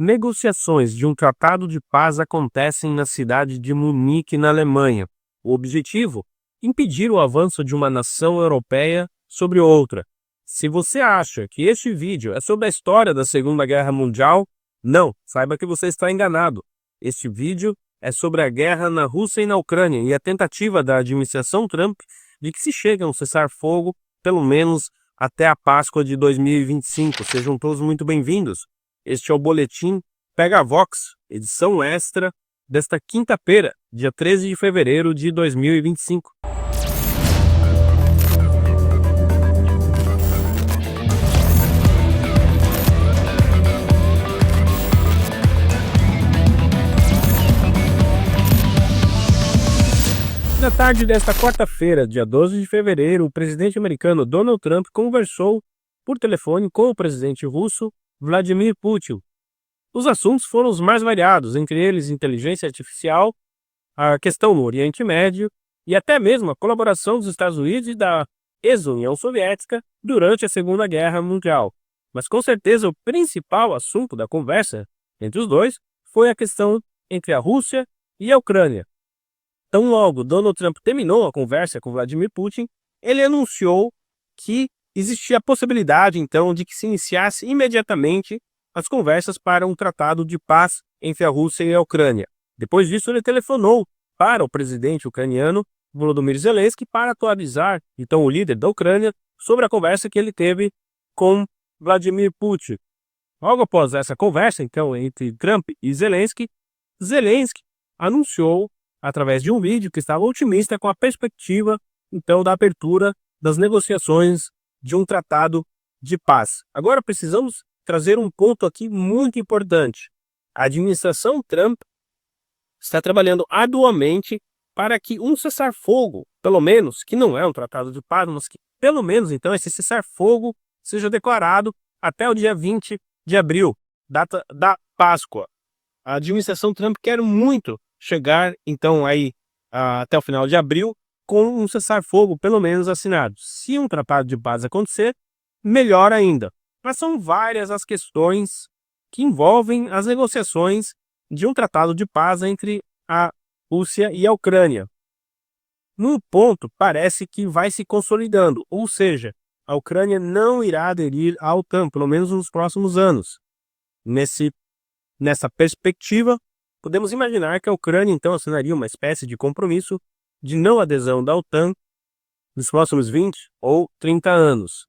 Negociações de um tratado de paz acontecem na cidade de Munique, na Alemanha. O objetivo? Impedir o avanço de uma nação europeia sobre outra. Se você acha que este vídeo é sobre a história da Segunda Guerra Mundial, não, saiba que você está enganado. Este vídeo é sobre a guerra na Rússia e na Ucrânia e a tentativa da administração Trump de que se chegue a um cessar-fogo, pelo menos até a Páscoa de 2025. Sejam todos muito bem-vindos. Este é o Boletim Pega Vox, edição extra, desta quinta-feira, dia 13 de fevereiro de 2025. Na tarde desta quarta-feira, dia 12 de fevereiro, o presidente americano Donald Trump conversou por telefone com o presidente russo Vladimir Putin. Os assuntos foram os mais variados, entre eles inteligência artificial, a questão no Oriente Médio e até mesmo a colaboração dos Estados Unidos e da ex-União Soviética durante a Segunda Guerra Mundial. Mas com certeza o principal assunto da conversa entre os dois foi a questão entre a Rússia e a Ucrânia. Tão logo Donald Trump terminou a conversa com Vladimir Putin, ele anunciou que existia a possibilidade, então, de que se iniciasse imediatamente as conversas para um tratado de paz entre a Rússia e a Ucrânia. Depois disso, ele telefonou para o presidente ucraniano Volodymyr Zelensky para atualizar, então, o líder da Ucrânia sobre a conversa que ele teve com Vladimir Putin. Logo após essa conversa, então, entre Trump e Zelensky, Zelensky anunciou, através de um vídeo, que estava otimista com a perspectiva, então, da abertura das negociações de um tratado de paz. Agora precisamos trazer um ponto aqui muito importante. A administração Trump está trabalhando arduamente para que um cessar-fogo, pelo menos, que não é um tratado de paz, mas que pelo menos, então, esse cessar-fogo seja declarado até o dia 20 de abril, data da Páscoa. A administração Trump quer muito chegar, então, aí até o final de abril, com um cessar-fogo pelo menos assinado. Se um tratado de paz acontecer, melhor ainda. Mas são várias as questões que envolvem as negociações de um tratado de paz entre a Rússia e a Ucrânia. No ponto, parece que vai se consolidando, ou seja, a Ucrânia não irá aderir à OTAN, pelo menos nos próximos anos. Nessa perspectiva, podemos imaginar que a Ucrânia então assinaria uma espécie de compromisso de não adesão da OTAN nos próximos 20 ou 30 anos.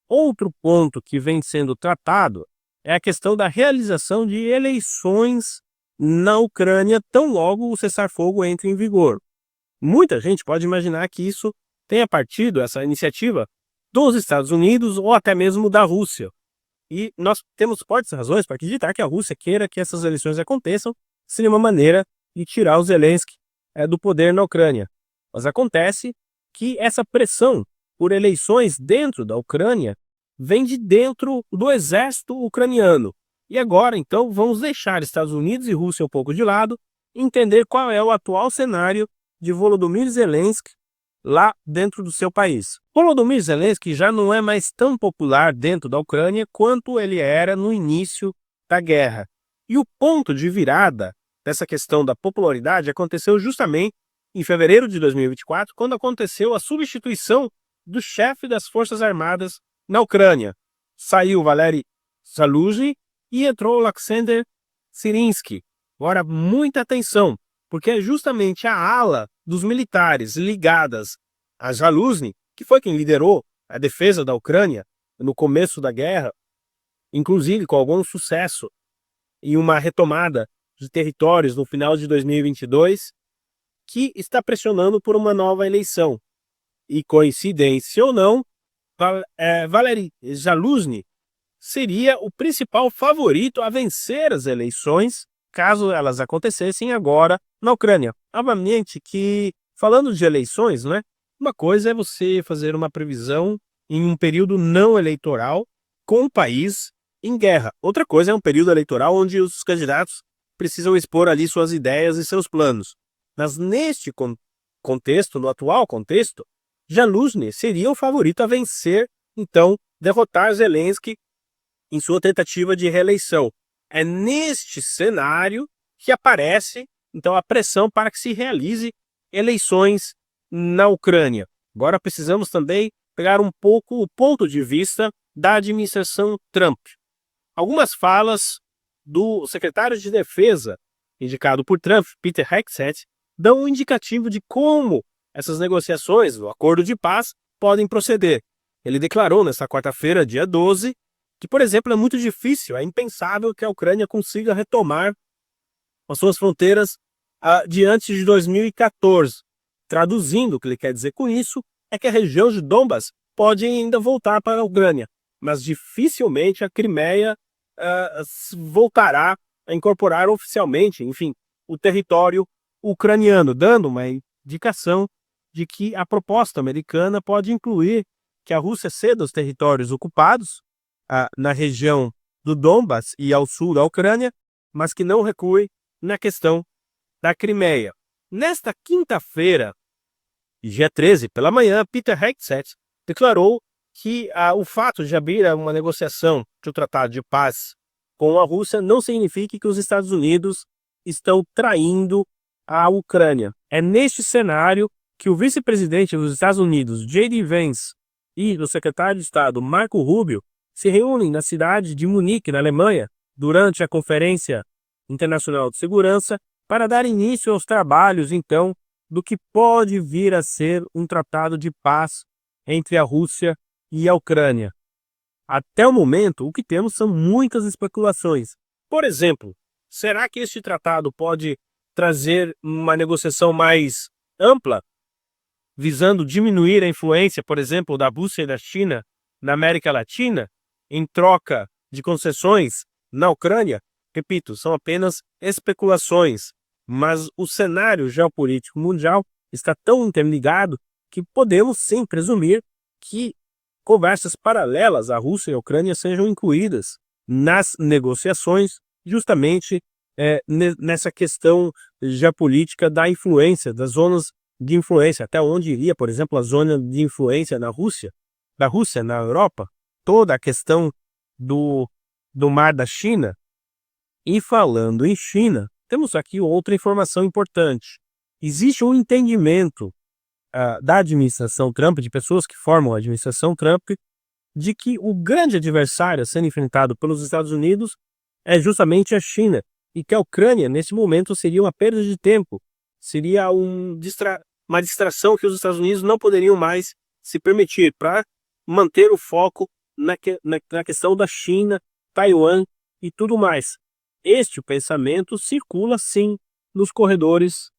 Outro ponto que vem sendo tratado é a questão da realização de eleições na Ucrânia tão logo o cessar-fogo entre em vigor. Muita gente pode imaginar que isso tenha partido, essa iniciativa, dos Estados Unidos ou até mesmo da Rússia. E nós temos fortes razões para acreditar que a Rússia queira que essas eleições aconteçam, seria uma maneira de tirar o Zelensky do poder na Ucrânia. Mas acontece que essa pressão por eleições dentro da Ucrânia vem de dentro do exército ucraniano. E agora, então, vamos deixar Estados Unidos e Rússia um pouco de lado e entender qual é o atual cenário de Volodymyr Zelensky lá dentro do seu país. Volodymyr Zelensky já não é mais tão popular dentro da Ucrânia quanto ele era no início da guerra. E o ponto de virada dessa questão da popularidade aconteceu justamente em fevereiro de 2024, quando aconteceu a substituição do chefe das Forças Armadas na Ucrânia. Saiu Valery Zaluzhny e entrou Oleksandr Syrsky. Agora, muita atenção, porque é justamente a ala dos militares ligadas a Zaluzhny, que foi quem liderou a defesa da Ucrânia no começo da guerra, inclusive com algum sucesso em uma retomada de territórios no final de 2022, que está pressionando por uma nova eleição. E coincidência ou não, Valery Zaluzhny seria o principal favorito a vencer as eleições, caso elas acontecessem agora na Ucrânia. Obviamente que, falando de eleições, né, uma coisa é você fazer uma previsão em um período não eleitoral com o país em guerra. Outra coisa é um período eleitoral onde os candidatos precisam expor ali suas ideias e seus planos. Mas neste contexto, no atual contexto, Zaluzhny seria o favorito a vencer, então, derrotar Zelensky em sua tentativa de reeleição. É neste cenário que aparece, então, a pressão para que se realize eleições na Ucrânia. Agora precisamos também pegar um pouco o ponto de vista da administração Trump. Algumas falas do secretário de Defesa, indicado por Trump, Peter Hegseth, dão um indicativo de como essas negociações, o acordo de paz, podem proceder. Ele declarou nesta quarta-feira, dia 12, que, por exemplo, é muito difícil, é impensável que a Ucrânia consiga retomar as suas fronteiras diante de 2014. Traduzindo, o que ele quer dizer com isso é que a região de Donbas pode ainda voltar para a Ucrânia, mas dificilmente a Crimeia voltará a incorporar oficialmente, enfim, o território ucraniano, dando uma indicação de que a proposta americana pode incluir que a Rússia ceda os territórios ocupados na região do Donbas e ao sul da Ucrânia, mas que não recue na questão da Crimeia. Nesta quinta-feira, dia 13, pela manhã, Peter Hegseth declarou que o fato de abrir uma negociação de um tratado de paz com a Rússia não significa que os Estados Unidos estão traindo a Ucrânia. É neste cenário que o vice-presidente dos Estados Unidos, J.D. Vance, e o secretário de Estado, Marco Rubio, se reúnem na cidade de Munique, na Alemanha, durante a Conferência Internacional de Segurança, para dar início aos trabalhos, então, do que pode vir a ser um tratado de paz entre a Rússia e a Ucrânia. Até o momento, o que temos são muitas especulações. Por exemplo, será que este tratado pode trazer uma negociação mais ampla, visando diminuir a influência, por exemplo, da Rússia e da China na América Latina, em troca de concessões na Ucrânia? Repito, são apenas especulações, mas o cenário geopolítico mundial está tão interligado que podemos sim presumir que conversas paralelas à Rússia e à Ucrânia sejam incluídas nas negociações, justamente nessa questão geopolítica da influência, das zonas de influência, até onde iria, por exemplo, a zona de influência da Rússia na Europa, toda a questão do Mar da China. E falando em China, temos aqui outra informação importante. Existe um entendimento da administração Trump, de pessoas que formam a administração Trump, de que o grande adversário a ser enfrentado pelos Estados Unidos é justamente a China, e que a Ucrânia, nesse momento, seria uma perda de tempo, seria uma distração que os Estados Unidos não poderiam mais se permitir para manter o foco na questão da China, Taiwan e tudo mais. Este pensamento circula, sim, nos corredores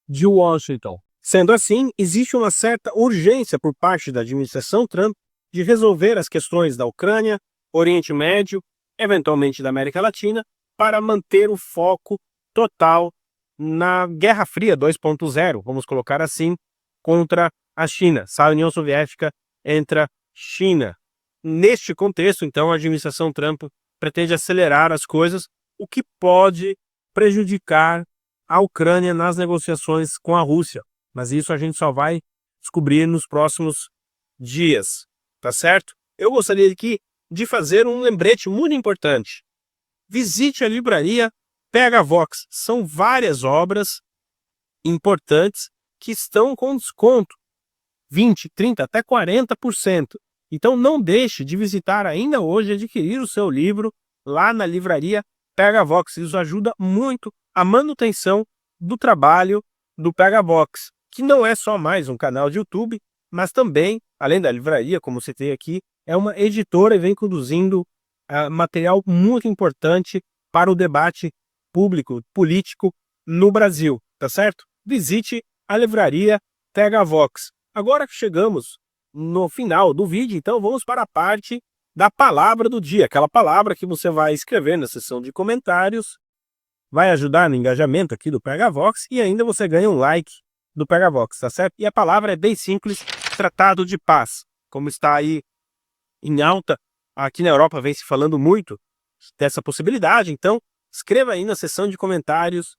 de Washington. Sendo assim, existe uma certa urgência por parte da administração Trump de resolver as questões da Ucrânia, Oriente Médio, eventualmente da América Latina, para manter o foco total na Guerra Fria 2.0, vamos colocar assim, contra a China. Se a União Soviética entra China. Neste contexto, então, a administração Trump pretende acelerar as coisas, o que pode prejudicar a Ucrânia nas negociações com a Rússia. Mas isso a gente só vai descobrir nos próximos dias, tá certo? Eu gostaria aqui de fazer um lembrete muito importante. Visite a livraria Pegavox. São várias obras importantes que estão com desconto. 20, 30, até 40%. Então não deixe de visitar ainda hoje e adquirir o seu livro lá na livraria Pegavox. Isso ajuda muito a manutenção do trabalho do Pegavox, que não é só mais um canal de YouTube, mas também, além da livraria, como citei aqui, é uma editora e vem conduzindo material muito importante para o debate público, político no Brasil, tá certo? Visite a livraria Pegavox. Agora que chegamos no final do vídeo, então vamos para a parte da palavra do dia, aquela palavra que você vai escrever na seção de comentários, vai ajudar no engajamento aqui do Pegavox e ainda você ganha um like do Pegavox, tá certo? E a palavra é bem simples, tratado de paz. Como está aí em alta, aqui na Europa vem se falando muito dessa possibilidade, então escreva aí na seção de comentários,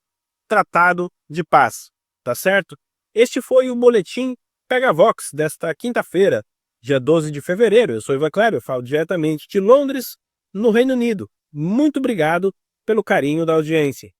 tratado de paz, tá certo? Este foi o boletim Pegavox desta quinta-feira, dia 12 de fevereiro. Eu sou Ivan Cléber, eu falo diretamente de Londres, no Reino Unido. Muito obrigado pelo carinho da audiência.